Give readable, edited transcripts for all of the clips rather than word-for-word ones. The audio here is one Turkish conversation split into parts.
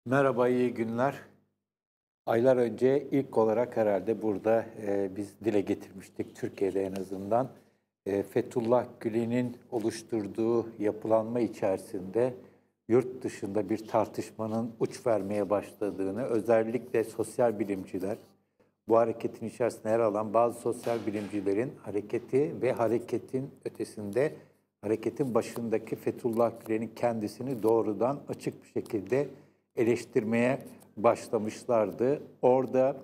Merhaba, iyi günler. Aylar önce ilk olarak herhalde burada biz dile getirmiştik, Türkiye'de en azından. Fethullah Gülen'in oluşturduğu yapılanma içerisinde yurt dışında bir tartışmanın uç vermeye başladığını, özellikle sosyal bilimciler, bu hareketin içerisinde yer alan bazı sosyal bilimcilerin hareketi ve hareketin ötesinde, hareketin başındaki Fethullah Gülen'in kendisini doğrudan açık bir şekilde eleştirmeye başlamışlardı. Orada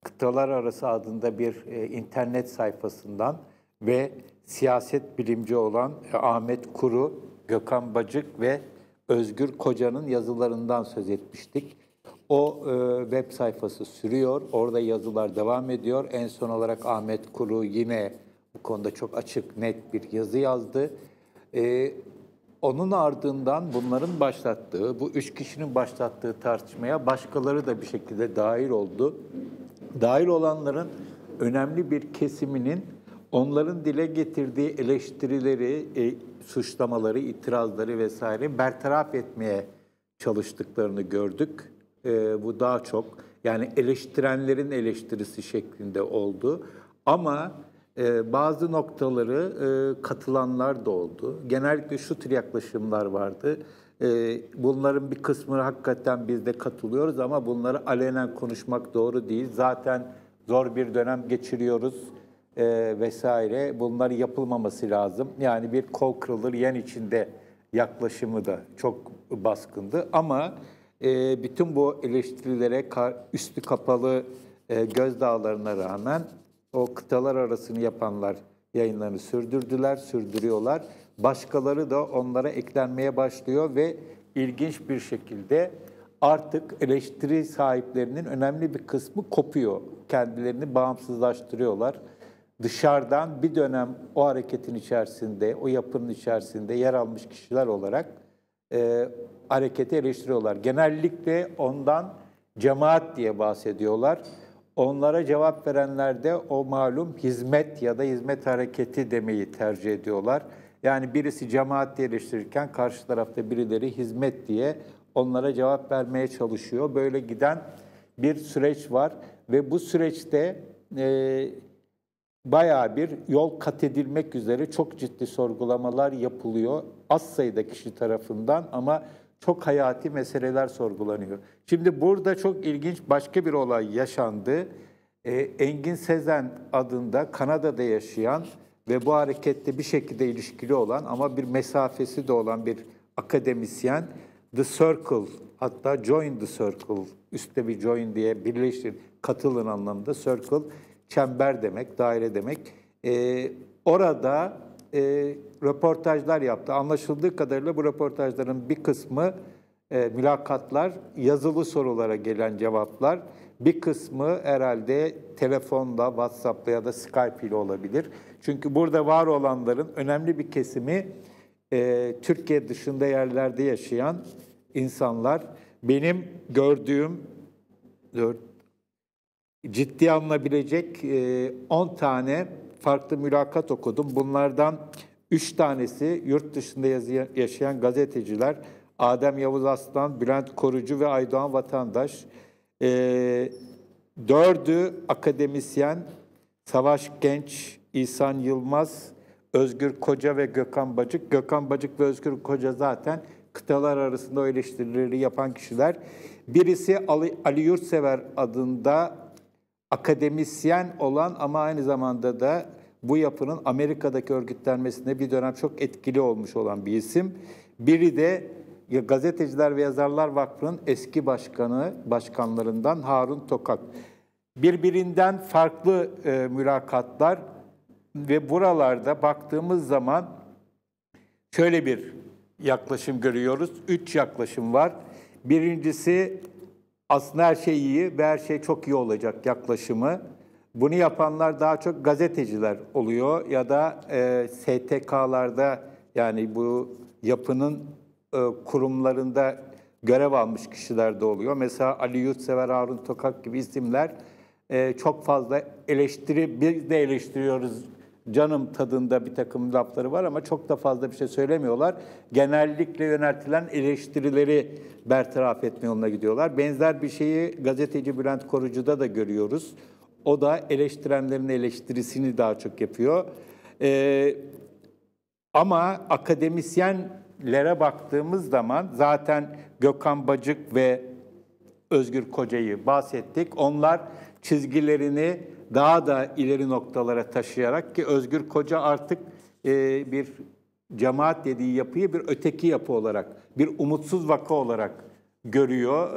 Kıtalar Arası adında bir internet sayfasından ve siyaset bilimci olan Ahmet Kuru, Gökhan Bacık ve Özgür Koca'nın yazılarından söz etmiştik. O web sayfası sürüyor, orada yazılar devam ediyor. En son olarak Ahmet Kuru yine bu konuda çok açık, net bir yazı yazdı. Onun ardından bunların başlattığı, bu üç kişinin başlattığı tartışmaya başkaları da bir şekilde dahil oldu. Dahil olanların önemli bir kesiminin onların dile getirdiği eleştirileri, suçlamaları, itirazları vesaire bertaraf etmeye çalıştıklarını gördük. Bu daha çok yani eleştirenlerin eleştirisi şeklinde oldu. Ama bazı noktaları katılanlar da oldu. Genellikle şu tür yaklaşımlar vardı. Bunların bir kısmını hakikaten biz de katılıyoruz ama bunları alenen konuşmak doğru değil. Zaten zor bir dönem geçiriyoruz vesaire. Bunlar yapılmaması lazım. Yani bir kol kırılır yen içinde yaklaşımı da çok baskındı. Ama bütün bu eleştirilere üstü kapalı gözdağlarına rağmen o kıtalar arasını yapanlar yayınlarını sürdürdüler, sürdürüyorlar. Başkaları da onlara eklenmeye başlıyor ve ilginç bir şekilde artık eleştiri sahiplerinin önemli bir kısmı kopuyor. Kendilerini bağımsızlaştırıyorlar. Dışarıdan bir dönem o hareketin içerisinde, o yapının içerisinde yer almış kişiler olarak hareketi eleştiriyorlar. Genellikle ondan cemaat diye bahsediyorlar. Onlara cevap verenler de o malum hizmet ya da hizmet hareketi demeyi tercih ediyorlar. Yani birisi cemaat diye eleştirirken karşı tarafta birileri hizmet diye onlara cevap vermeye çalışıyor. Böyle giden bir süreç var ve bu süreçte bayağı bir yol kat edilmek üzere çok ciddi sorgulamalar yapılıyor. Az sayıda kişi tarafından ama çok hayati meseleler sorgulanıyor. Şimdi burada çok ilginç başka bir olay yaşandı. Engin Sezen adında Kanada'da yaşayan ve bu harekette bir şekilde ilişkili olan ama bir mesafesi de olan bir akademisyen, The Circle, hatta Join the Circle, üstte bir join diye birleştirin, katılın anlamında, Circle, çember demek, daire demek. Orada röportajlar yaptı. Anlaşıldığı kadarıyla bu röportajların bir kısmı mülakatlar, yazılı sorulara gelen cevaplar, bir kısmı herhalde telefonla, WhatsApp'la ya da Skype ile olabilir. Çünkü burada var olanların önemli bir kesimi Türkiye dışında yerlerde yaşayan insanlar. Benim gördüğüm ciddi alınabilecek 10 tane farklı mülakat okudum. Bunlardan 3 tanesi yurt dışında yaşayan gazeteciler. Adem Yavuz Aslan, Bülent Korucu ve Aydoğan Vatandaş. 4'ü akademisyen, Savaş Genç, İhsan Yılmaz, Özgür Koca ve Gökhan Bacık. Gökhan Bacık ve Özgür Koca zaten kıtalar arasında o eleştirileri yapan kişiler. Birisi Ali Yurtsever adında akademisyen olan ama aynı zamanda da bu yapının Amerika'daki örgütlenmesinde bir dönem çok etkili olmuş olan bir isim. Biri de Gazeteciler ve Yazarlar Vakfı'nın eski başkanlarından Harun Tokak. Birbirinden farklı mülakatlar ve buralarda baktığımız zaman şöyle bir yaklaşım görüyoruz. 3 yaklaşım var. Birincisi aslında her şey iyi ve her şey çok iyi olacak yaklaşımı. Bunu yapanlar daha çok gazeteciler oluyor ya da STK'larda, yani bu yapının kurumlarında görev almış kişiler de oluyor. Mesela Ali Yurtsever, Harun Tokak gibi isimler çok fazla biz de eleştiriyoruz canım tadında bir takım lafları var ama çok da fazla bir şey söylemiyorlar. Genellikle yöneltilen eleştirileri bertaraf etme yoluna gidiyorlar. Benzer bir şeyi gazeteci Bülent Korucu'da da görüyoruz. O da eleştirenlerin eleştirisini daha çok yapıyor. Ama akademisyenlere baktığımız zaman zaten Gökhan Bacık ve Özgür Koca'yı bahsettik. Onlar çizgilerini daha da ileri noktalara taşıyarak ki Özgür Koca artık bir cemaat dediği yapıyı bir öteki yapı olarak, bir umutsuz vaka olarak görüyor.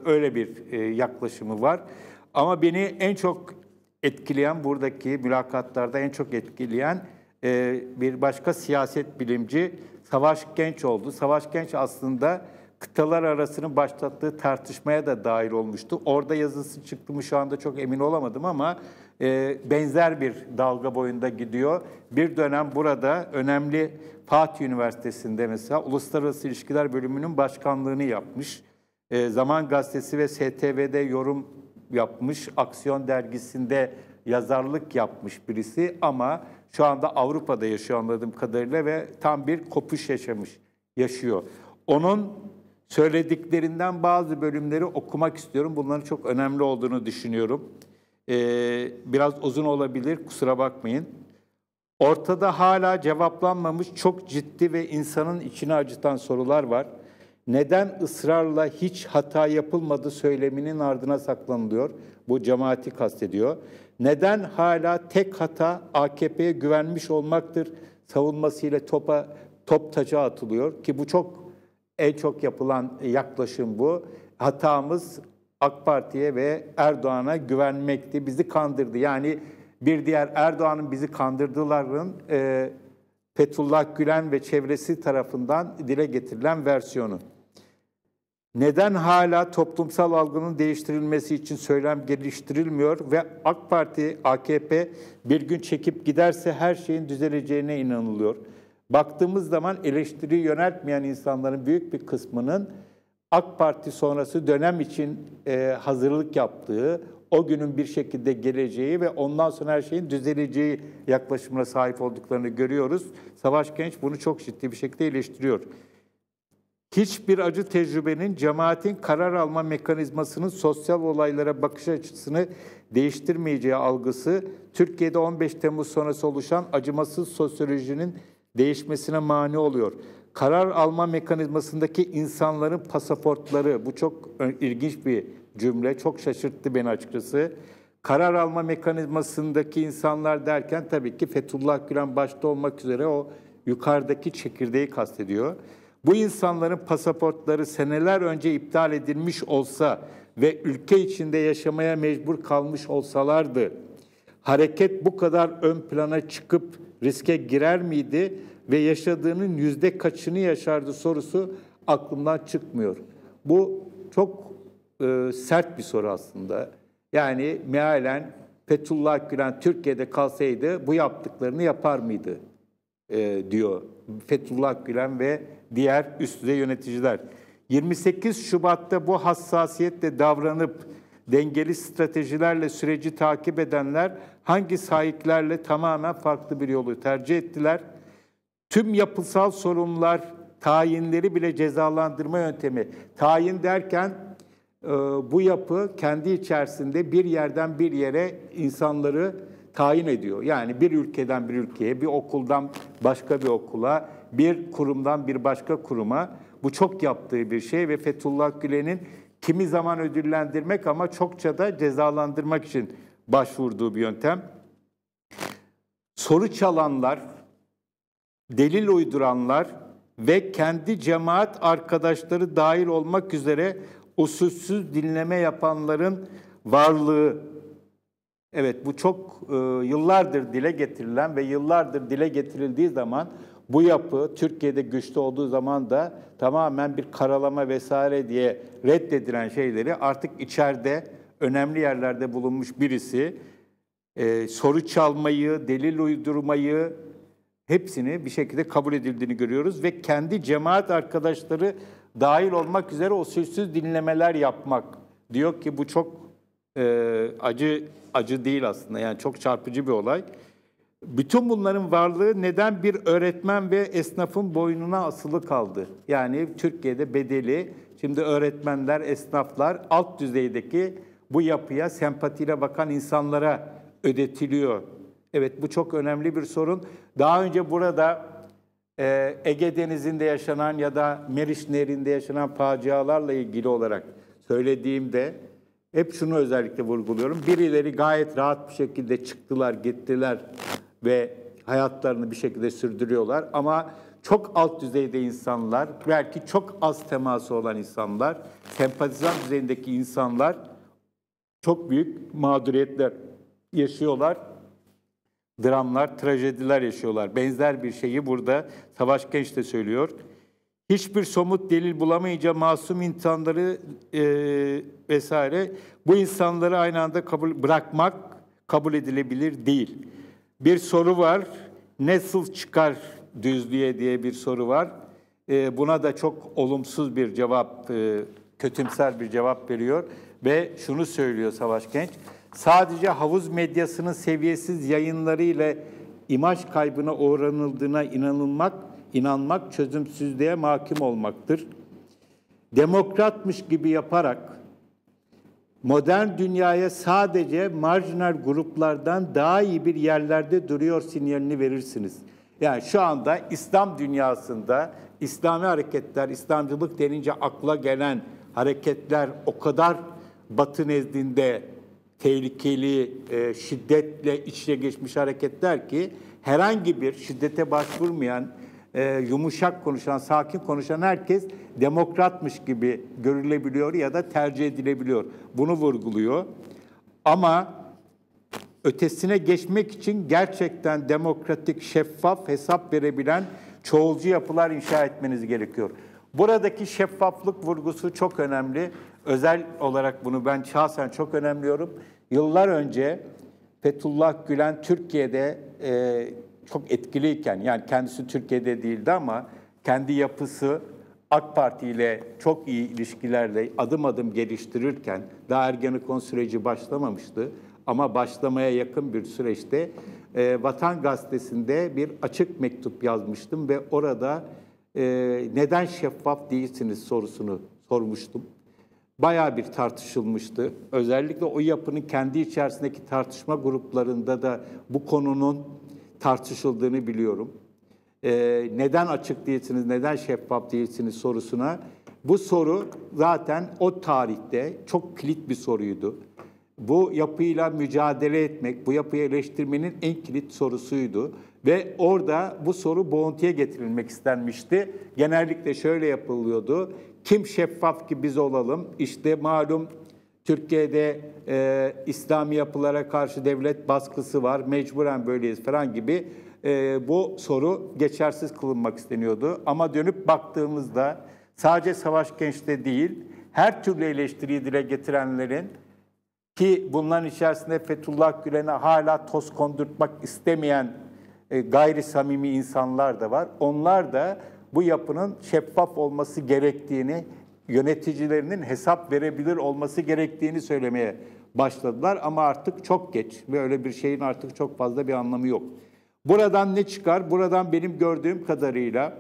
Öyle bir yaklaşımı var. Ama beni en çok etkileyen, buradaki mülakatlarda en çok etkileyen bir başka siyaset bilimci Savaş Genç oldu. Savaş Genç aslında kıtalar arasının başlattığı tartışmaya da dahil olmuştu. Orada yazısı çıktı mı şu anda çok emin olamadım ama benzer bir dalga boyunda gidiyor. Bir dönem burada önemli Fatih Üniversitesi'nde mesela Uluslararası İlişkiler Bölümünün başkanlığını yapmış. Zaman Gazetesi ve STV'de yorum yapmış. Aksiyon Dergisi'nde yazarlık yapmış birisi ama şu anda Avrupa'da yaşıyor anladığım kadarıyla ve tam bir kopuş yaşıyor. Onun söylediklerinden bazı bölümleri okumak istiyorum. Bunların çok önemli olduğunu düşünüyorum. Biraz uzun olabilir, kusura bakmayın. Ortada hala cevaplanmamış çok ciddi ve insanın içini acıtan sorular var. Neden ısrarla hiç hata yapılmadı söyleminin ardına saklanılıyor? Bu cemaati kastediyor. Neden hala tek hata AKP'ye güvenmiş olmaktır savunmasıyla top taca atılıyor? Ki bu en çok yapılan yaklaşım bu. Hatamız AK Parti'ye ve Erdoğan'a güvenmekti, bizi kandırdı. Yani bir diğer Erdoğan'ın bizi kandırdıların Fethullah Gülen ve çevresi tarafından dile getirilen versiyonu. Neden hala toplumsal algının değiştirilmesi için söylem geliştirilmiyor ve AK Parti, AKP bir gün çekip giderse her şeyin düzeleceğine inanılıyor? Baktığımız zaman eleştiri yöneltmeyen insanların büyük bir kısmının AK Parti sonrası dönem için hazırlık yaptığı, o günün bir şekilde geleceği ve ondan sonra her şeyin düzeleceği yaklaşımına sahip olduklarını görüyoruz. Savaş Genç bunu çok ciddi bir şekilde eleştiriyor. Hiçbir acı tecrübenin cemaatin karar alma mekanizmasının sosyal olaylara bakış açısını değiştirmeyeceği algısı, Türkiye'de 15 Temmuz sonrası oluşan acımasız sosyolojinin değişmesine mani oluyor. Karar alma mekanizmasındaki insanların pasaportları, bu çok ilginç bir cümle, çok şaşırttı beni açıkçası. Karar alma mekanizmasındaki insanlar derken tabii ki Fethullah Gülen başta olmak üzere o yukarıdaki çekirdeği kastediyor. Bu insanların pasaportları seneler önce iptal edilmiş olsa ve ülke içinde yaşamaya mecbur kalmış olsalardı, hareket bu kadar ön plana çıkıp riske girer miydi ve yaşadığının yüzde kaçını yaşardı sorusu aklımdan çıkmıyor. Bu çok sert bir soru aslında. Yani mealen Fethullah Gülen Türkiye'de kalsaydı bu yaptıklarını yapar mıydı diyor Fethullah Gülen ve diğer üst düzey yöneticiler. 28 Şubat'ta bu hassasiyetle davranıp dengeli stratejilerle süreci takip edenler hangi sahiplerle tamamen farklı bir yolu tercih ettiler? Tüm yapısal sorunlar, tayinleri bile cezalandırma yöntemi. Tayin derken bu yapı kendi içerisinde bir yerden bir yere insanları tayin ediyor. Yani bir ülkeden bir ülkeye, bir okuldan başka bir okula, bir kurumdan bir başka kuruma. Bu çok yaptığı bir şey ve Fethullah Gülen'in kimi zaman ödüllendirmek ama çokça da cezalandırmak için başvurduğu bir yöntem. Soru çalanlar, delil uyduranlar ve kendi cemaat arkadaşları dahil olmak üzere usulsüz dinleme yapanların varlığı. Evet, bu çok yıllardır dile getirilen ve yıllardır dile getirildiği zaman bu yapı Türkiye'de güçlü olduğu zaman da tamamen bir karalama vesaire diye reddedilen şeyleri artık içeride önemli yerlerde bulunmuş birisi soru çalmayı, delil uydurmayı hepsini bir şekilde kabul edildiğini görüyoruz ve kendi cemaat arkadaşları dahil olmak üzere usulsüz dinlemeler yapmak. Diyor ki bu çok acı değil aslında, yani çok çarpıcı bir olay. Bütün bunların varlığı neden bir öğretmen ve esnafın boynuna asılı kaldı? Yani Türkiye'de bedeli, şimdi öğretmenler, esnaflar alt düzeydeki bu yapıya sempatiyle bakan insanlara ödetiliyor. Evet, bu çok önemli bir sorun. Daha önce burada Ege Denizi'nde yaşanan ya da Meriç Nehri'nde yaşanan facialarla ilgili olarak söylediğimde hep şunu özellikle vurguluyorum. Birileri gayet rahat bir şekilde çıktılar, gittiler ve hayatlarını bir şekilde sürdürüyorlar. Ama çok alt düzeyde insanlar, belki çok az teması olan insanlar, sempatizan düzeyindeki insanlar çok büyük mağduriyetler yaşıyorlar. Dramlar, trajediler yaşıyorlar. Benzer bir şeyi burada Savaş Genç de söylüyor. Hiçbir somut delil bulamayınca masum insanları vesaire, bu insanları aynı anda bırakmak kabul edilebilir değil. Bir soru var, nasıl çıkar düzlüğe diye bir soru var. Buna da çok olumsuz bir cevap, kötümser bir cevap veriyor ve şunu söylüyor Savaş Genç. Sadece havuz medyasının seviyesiz yayınları ile imaj kaybına uğranıldığına inanmak çözümsüzlüğe mahkum olmaktır. Demokratmış gibi yaparak modern dünyaya sadece marjinal gruplardan daha iyi bir yerlerde duruyor sinyalini verirsiniz. Yani şu anda İslam dünyasında İslami hareketler, İslamcılık denince akla gelen hareketler o kadar Batı nezdinde tehlikeli, şiddetle iç içe geçmiş hareketler ki herhangi bir şiddete başvurmayan, yumuşak konuşan, sakin konuşan herkes demokratmış gibi görülebiliyor ya da tercih edilebiliyor. Bunu vurguluyor. Ama ötesine geçmek için gerçekten demokratik, şeffaf, hesap verebilen çoğulcu yapılar inşa etmeniz gerekiyor. Buradaki şeffaflık vurgusu çok önemli. Özel olarak bunu ben şahsen çok önemliyorum. Yıllar önce Fethullah Gülen Türkiye'de çok etkiliyken, yani kendisi Türkiye'de değildi ama kendi yapısı AK Parti ile çok iyi ilişkilerle adım adım geliştirirken, daha Ergenekon süreci başlamamıştı ama başlamaya yakın bir süreçte Vatan Gazetesi'nde bir açık mektup yazmıştım ve orada neden şeffaf değilsiniz sorusunu sormuştum. Bayağı bir tartışılmıştı. Özellikle o yapının kendi içerisindeki tartışma gruplarında da bu konunun tartışıldığını biliyorum. Neden açık değilsiniz, neden şeffaf değilsiniz sorusuna. Bu soru zaten o tarihte çok kilit bir soruydu. Bu yapıyla mücadele etmek, bu yapıyı eleştirmenin en kilit sorusuydu. Ve orada bu soru boğuntuya getirilmek istenmişti. Genellikle şöyle yapılıyordu. Kim şeffaf ki biz olalım? İşte malum Türkiye'de İslami yapılara karşı devlet baskısı var, mecburen böyleyiz falan gibi bu soru geçersiz kılınmak isteniyordu. Ama dönüp baktığımızda sadece Savaş Genç'te değil, her türlü eleştiriyi dile getirenlerin ki bunların içerisinde Fethullah Gülen'e hala toz kondurtmak istemeyen gayri samimi insanlar da var. Onlar da bu yapının şeffaf olması gerektiğini, yöneticilerinin hesap verebilir olması gerektiğini söylemeye başladılar. Ama artık çok geç ve öyle bir şeyin artık çok fazla bir anlamı yok. Buradan ne çıkar? Buradan benim gördüğüm kadarıyla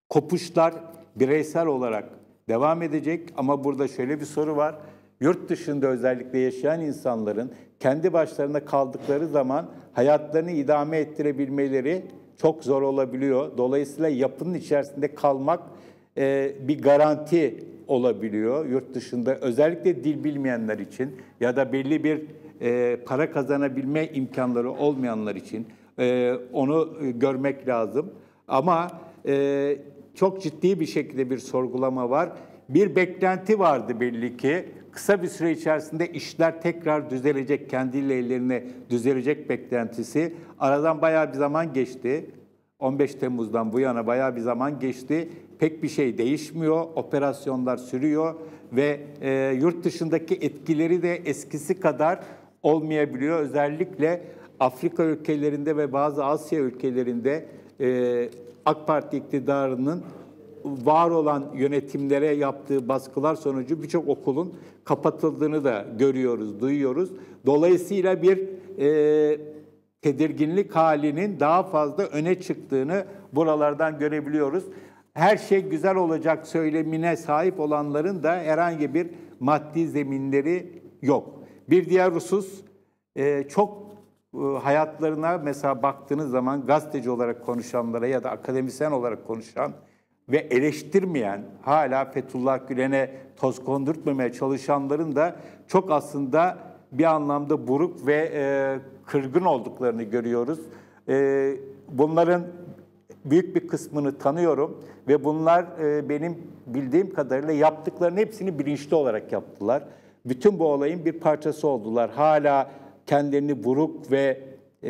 kopuşlar bireysel olarak devam edecek ama burada şöyle bir soru var. Yurt dışında özellikle yaşayan insanların kendi başlarına kaldıkları zaman hayatlarını idame ettirebilmeleri çok zor olabiliyor. Dolayısıyla yapının içerisinde kalmak bir garanti olabiliyor yurt dışında. Özellikle dil bilmeyenler için ya da belli bir para kazanabilme imkanları olmayanlar için onu görmek lazım. Ama çok ciddi bir şekilde bir sorgulama var. Bir beklenti vardı belli ki. Kısa bir süre içerisinde işler tekrar düzelecek, kendi ellerine düzelecek beklentisi. Aradan bayağı bir zaman geçti. 15 Temmuz'dan bu yana bayağı bir zaman geçti. Pek bir şey değişmiyor, operasyonlar sürüyor ve yurt dışındaki etkileri de eskisi kadar olmayabiliyor. Özellikle Afrika ülkelerinde ve bazı Asya ülkelerinde AK Parti iktidarının var olan yönetimlere yaptığı baskılar sonucu birçok okulun kapatıldığını da görüyoruz, duyuyoruz. Dolayısıyla bir tedirginlik halinin daha fazla öne çıktığını buralardan görebiliyoruz. Her şey güzel olacak söylemine sahip olanların da herhangi bir maddi zeminleri yok. Bir diğer husus, çok hayatlarına mesela baktığınız zaman gazeteci olarak konuşanlara ya da akademisyen olarak konuşan ve eleştirmeyen, hala Fethullah Gülen'e toz kondurtmamaya çalışanların da çok aslında bir anlamda buruk ve kırgın olduklarını görüyoruz. Bunların büyük bir kısmını tanıyorum ve bunlar benim bildiğim kadarıyla yaptıklarının hepsini bilinçli olarak yaptılar. Bütün bu olayın bir parçası oldular. Hala kendilerini buruk ve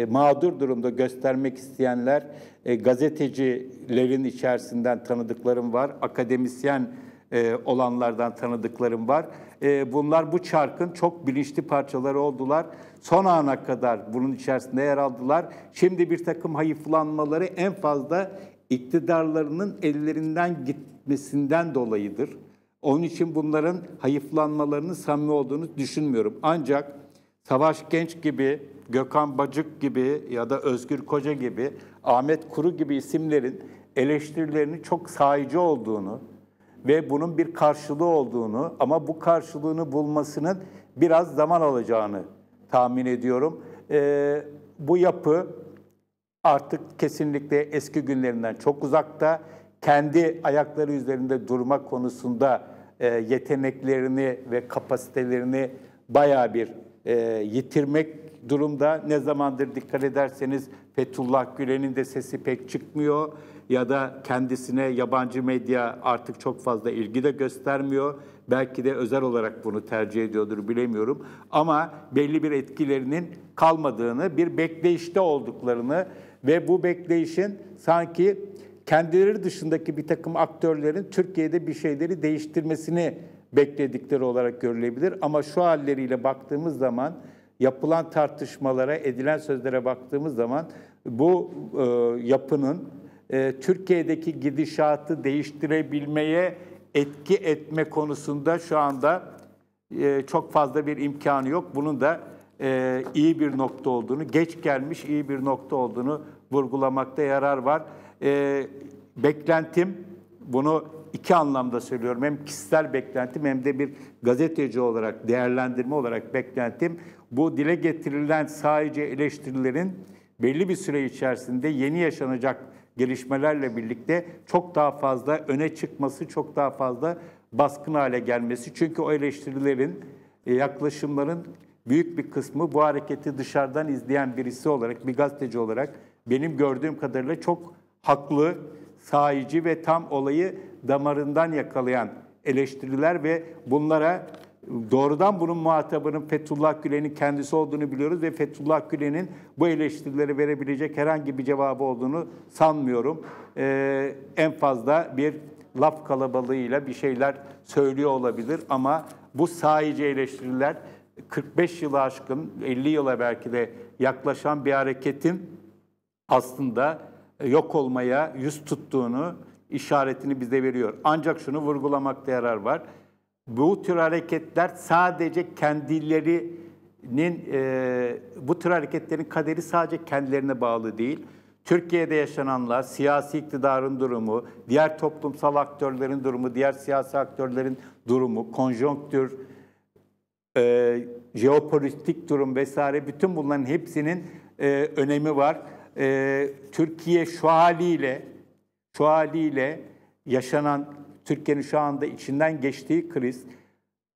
mağdur durumda göstermek isteyenler, gazetecilerin içerisinden tanıdıklarım var, akademisyen olanlardan tanıdıklarım var. Bunlar bu çarkın çok bilinçli parçaları oldular. Son ana kadar bunun içerisinde yer aldılar. Şimdi bir takım hayıflanmaları en fazla iktidarlarının ellerinden gitmesinden dolayıdır. Onun için bunların hayıflanmalarının samimi olduğunu düşünmüyorum. Ancak Savaş Genç gibi, Gökhan Bacık gibi ya da Özgür Koca gibi, Ahmet Kuru gibi isimlerin eleştirilerinin çok sahici olduğunu ve bunun bir karşılığı olduğunu ama bu karşılığını bulmasının biraz zaman alacağını tahmin ediyorum. Bu yapı artık kesinlikle eski günlerinden çok uzakta. Kendi ayakları üzerinde durma konusunda yeteneklerini ve kapasitelerini bayağı bir yitirmek durumda. Ne zamandır dikkat ederseniz Fethullah Gülen'in de sesi pek çıkmıyor ya da kendisine yabancı medya artık çok fazla ilgi de göstermiyor. Belki de özel olarak bunu tercih ediyordur, bilemiyorum. Ama belli bir etkilerinin kalmadığını, bir bekleyişte olduklarını ve bu bekleyişin sanki kendileri dışındaki bir takım aktörlerin Türkiye'de bir şeyleri değiştirmesini bekledikleri olarak görülebilir. Ama şu halleriyle baktığımız zaman, yapılan tartışmalara, edilen sözlere baktığımız zaman bu yapının Türkiye'deki gidişatı değiştirebilmeye etki etme konusunda şu anda çok fazla bir imkanı yok. Bunun da iyi bir nokta olduğunu, geç gelmiş iyi bir nokta olduğunu vurgulamakta yarar var. Beklentim, bunu iki anlamda söylüyorum. Hem kişisel beklentim hem de bir gazeteci olarak, değerlendirme olarak beklentim. Bu dile getirilen sadece eleştirilerin belli bir süre içerisinde yeni yaşanacak gelişmelerle birlikte çok daha fazla öne çıkması, çok daha fazla baskın hale gelmesi. Çünkü o eleştirilerin, yaklaşımların büyük bir kısmı bu hareketi dışarıdan izleyen birisi olarak, bir gazeteci olarak benim gördüğüm kadarıyla çok haklı, sahici ve tam olayı damarından yakalayan eleştiriler ve bunlara doğrudan bunun muhatabının Fethullah Gülen'in kendisi olduğunu biliyoruz ve Fethullah Gülen'in bu eleştirileri verebilecek herhangi bir cevabı olduğunu sanmıyorum. En fazla bir laf kalabalığıyla bir şeyler söylüyor olabilir ama bu sahici eleştiriler 45 yılı aşkın, 50 yıla belki de yaklaşan bir hareketin aslında yok olmaya yüz tuttuğunu işaretini bize veriyor. Ancak şunu vurgulamakta yarar var. Bu tür hareketler sadece kendilerinin, bu tür hareketlerin kaderi sadece kendilerine bağlı değil. Türkiye'de yaşananlar, siyasi iktidarın durumu, diğer toplumsal aktörlerin durumu, diğer siyasi aktörlerin durumu, konjonktür, jeopolitik durum vesaire, bütün bunların hepsinin önemi var. Türkiye şu haliyle yaşanan, Türkiye'nin şu anda içinden geçtiği kriz,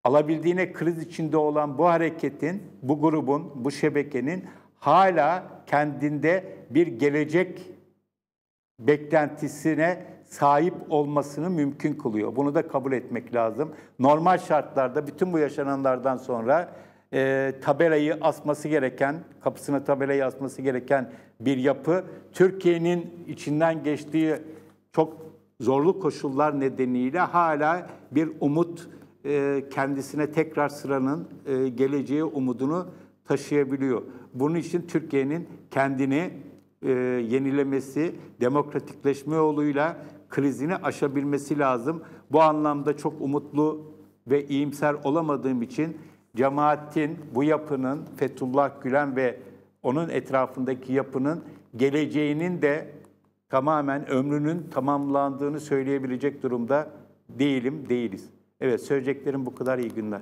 alabildiğine kriz içinde olan bu hareketin, bu grubun, bu şebekenin hala kendinde bir gelecek beklentisine sahip olmasını mümkün kılıyor. Bunu da kabul etmek lazım. Normal şartlarda bütün bu yaşananlardan sonra tabelayı asması gereken, kapısına tabelayı asması gereken bir yapı, Türkiye'nin içinden geçtiği çok zorlu koşullar nedeniyle hala bir umut, kendisine tekrar sıranın geleceği umudunu taşıyabiliyor. Bunun için Türkiye'nin kendini yenilemesi, demokratikleşme yoluyla krizini aşabilmesi lazım. Bu anlamda çok umutlu ve iyimser olamadığım için cemaatin, bu yapının, Fethullah Gülen ve onun etrafındaki yapının geleceğinin de tamamen ömrünün tamamlandığını söyleyebilecek durumda değiliz. Evet, söyleyeceklerim bu kadar. İyi günler.